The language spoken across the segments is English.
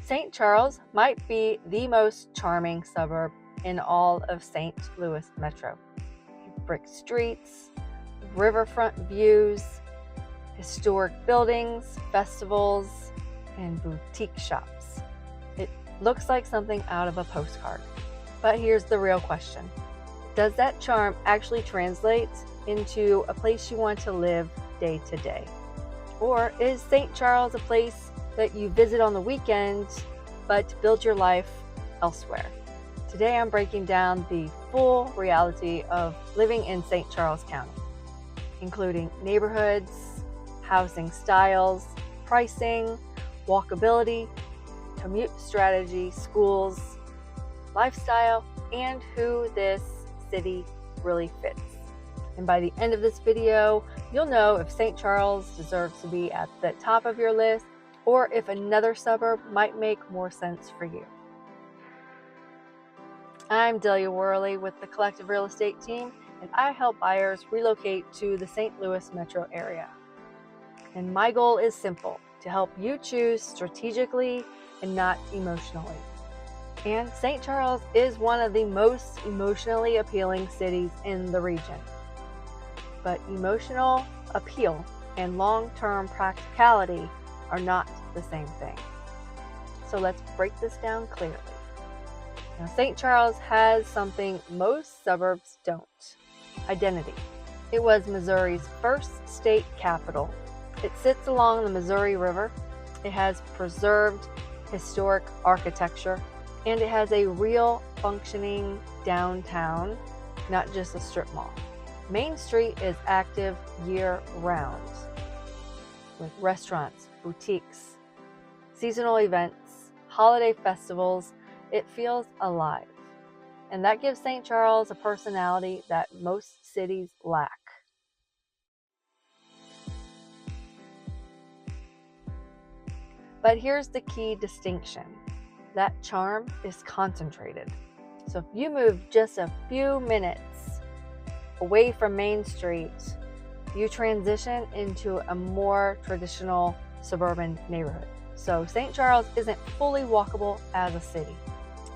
St. Charles might be the most charming suburb in all of St. Louis Metro. Brick streets, riverfront views, historic buildings, festivals, and boutique shops. It looks like something out of a postcard. But here's the real question. Does that charm actually translate into a place you want to live day to day? Or is St. Charles a place that you visit on the weekend, but build your life elsewhere? Today I'm breaking down the full reality of living in St. Charles County, including neighborhoods, housing styles, pricing, walkability, commute strategy, schools, lifestyle, and who this city really fits. And by the end of this video, you'll know if St. Charles deserves to be at the top of your list or if another suburb might make more sense for you. I'm Delia Worley with the Collective Real Estate Team, and I help buyers relocate to the St. Louis metro area. And my goal is simple, to help you choose strategically and not emotionally. And St. Charles is one of the most emotionally appealing cities in the region. But emotional appeal and long-term practicality are not the same thing. So let's break this down clearly. Now, St. Charles has something most suburbs don't: identity. It was Missouri's first state capital. It sits along the Missouri River. It has preserved historic architecture, and it has a real functioning downtown, not just a strip mall. Main Street is active year-round with restaurants, boutiques, seasonal events, holiday festivals. It feels alive. And that gives St. Charles a personality that most cities lack. But here's the key distinction. That charm is concentrated. So if you move just a few minutes away from Main Street, you transition into a more traditional suburban neighborhood. So St. Charles isn't fully walkable as a city.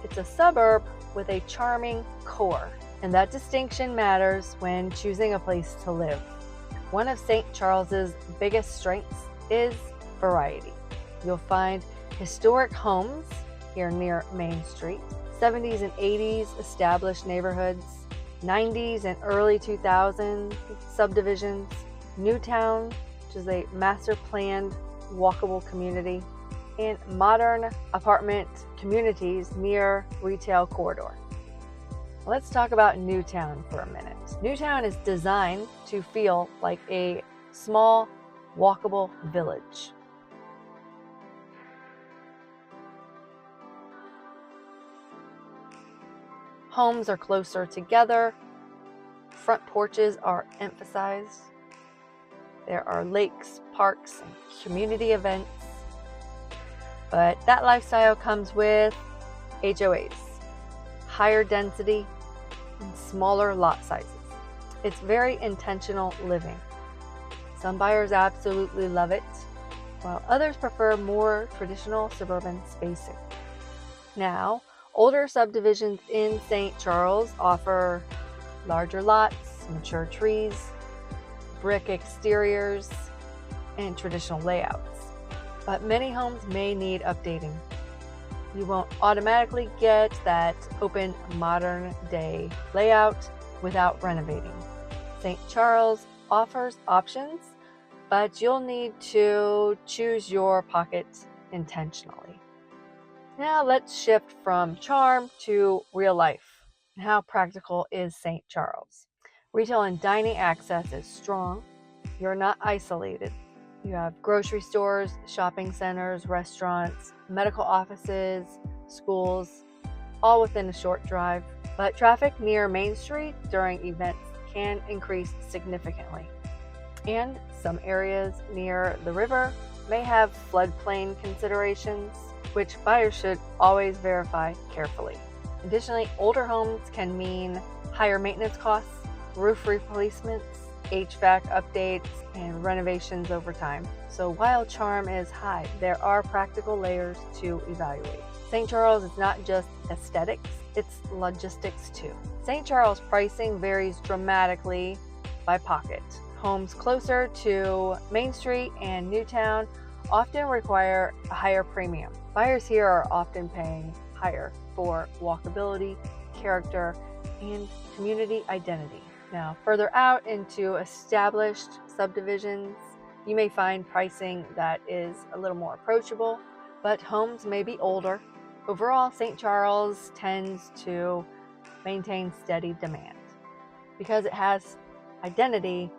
It's a suburb with a charming core, and that distinction matters when choosing a place to live. One of St. Charles's biggest strengths is variety. You'll find historic homes here near Main Street, 70s and 80s established neighborhoods, 90s and early 2000s subdivisions, Newtown, which is a master planned walkable community, and modern apartment communities near retail corridor. Let's talk about Newtown for a minute. Newtown is designed to feel like a small walkable village. Homes are closer together. Front porches are emphasized. There are lakes, parks, and community events. But that lifestyle comes with HOAs, higher density, and smaller lot sizes. It's very intentional living. Some buyers absolutely love it, while others prefer more traditional suburban spacing. Now, older subdivisions in St. Charles offer larger lots, mature trees, brick exteriors, and traditional layouts. But many homes may need updating. You won't automatically get that open modern day layout without renovating. St. Charles offers options, but you'll need to choose your pocket intentionally. Now let's shift from charm to real life. How practical is St. Charles? Retail and dining access is strong. You're not isolated. You have grocery stores, shopping centers, restaurants, medical offices, schools, all within a short drive. But traffic near Main Street during events can increase significantly. And some areas near the river may have floodplain considerations, which buyers should always verify carefully. Additionally, older homes can mean higher maintenance costs, roof replacements, HVAC updates, and renovations over time. So while charm is high, there are practical layers to evaluate. St. Charles is not just aesthetics, it's logistics too. St. Charles pricing varies dramatically by pocket. Homes closer to Main Street and Newtown often require a higher premium. Buyers here are often paying higher for walkability, character, and community identity. Now, further out into established subdivisions, you may find pricing that is a little more approachable, but homes may be older. Overall, St. Charles tends to maintain steady demand. Because it has identity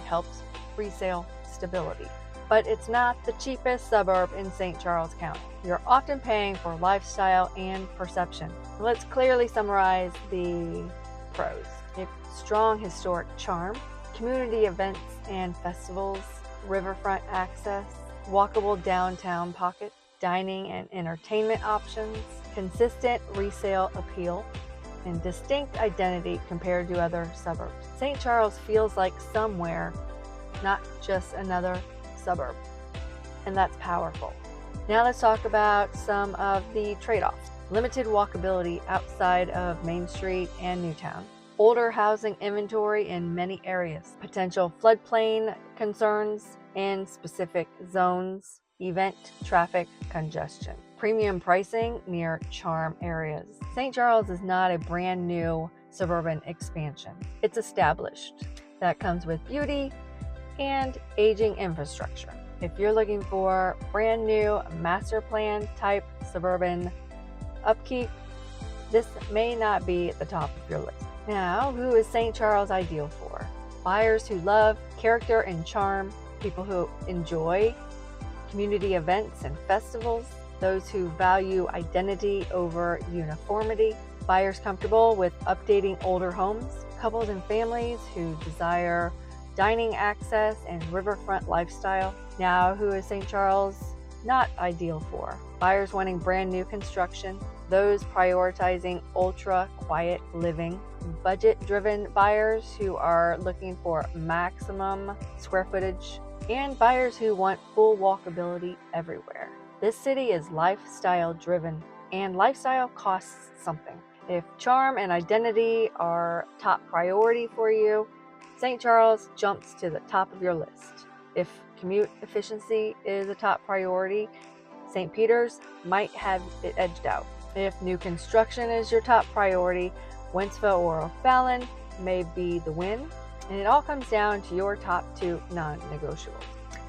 helps resale stability. But it's not the cheapest suburb in St. Charles County. You're often paying for lifestyle and perception. Let's clearly summarize the pros. You have strong historic charm, community events and festivals, riverfront access, walkable downtown pocket, dining and entertainment options, consistent resale appeal, and distinct identity compared to other suburbs. St. Charles feels like somewhere, not just another suburb, and that's powerful. Now let's talk about some of the trade-offs. Limited walkability outside of Main Street and Newtown. Older housing inventory in many areas. Potential floodplain concerns in specific zones. Event traffic congestion. Premium pricing near charm areas. St. Charles is not a brand new suburban expansion. It's established. That comes with beauty and aging infrastructure. If you're looking for brand new master plan type suburban upkeep, this may not be at the top of your list. Now, who is St. Charles ideal for? Buyers who love character and charm, people who enjoy community events and festivals, those who value identity over uniformity, buyers comfortable with updating older homes, couples and families who desire dining access and riverfront lifestyle. Now, who is St. Charles not ideal for? Buyers wanting brand new construction, those prioritizing ultra quiet living, budget-driven buyers who are looking for maximum square footage, and buyers who want full walkability everywhere. This city is lifestyle driven, and lifestyle costs something. If charm and identity are top priority for you, St. Charles jumps to the top of your list. If commute efficiency is a top priority, St. Peter's might have it edged out. If new construction is your top priority, Wentzville or O'Fallon may be the win. And it all comes down to your top two non-negotiables.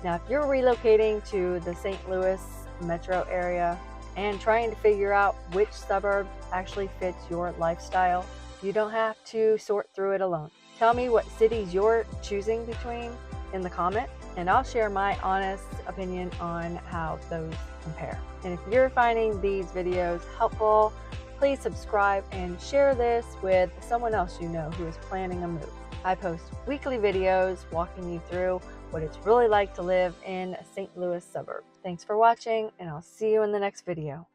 Now, if you're relocating to the St. Louis metro area and trying to figure out which suburb actually fits your lifestyle, you don't have to sort through it alone. Tell me what cities you're choosing between in the comment, and I'll share my honest opinion on how those compare. And if you're finding these videos helpful, please subscribe and share this with someone else you know who is planning a move. I post weekly videos walking you through what it's really like to live in a St. Louis suburb. Thanks for watching, and I'll see you in the next video.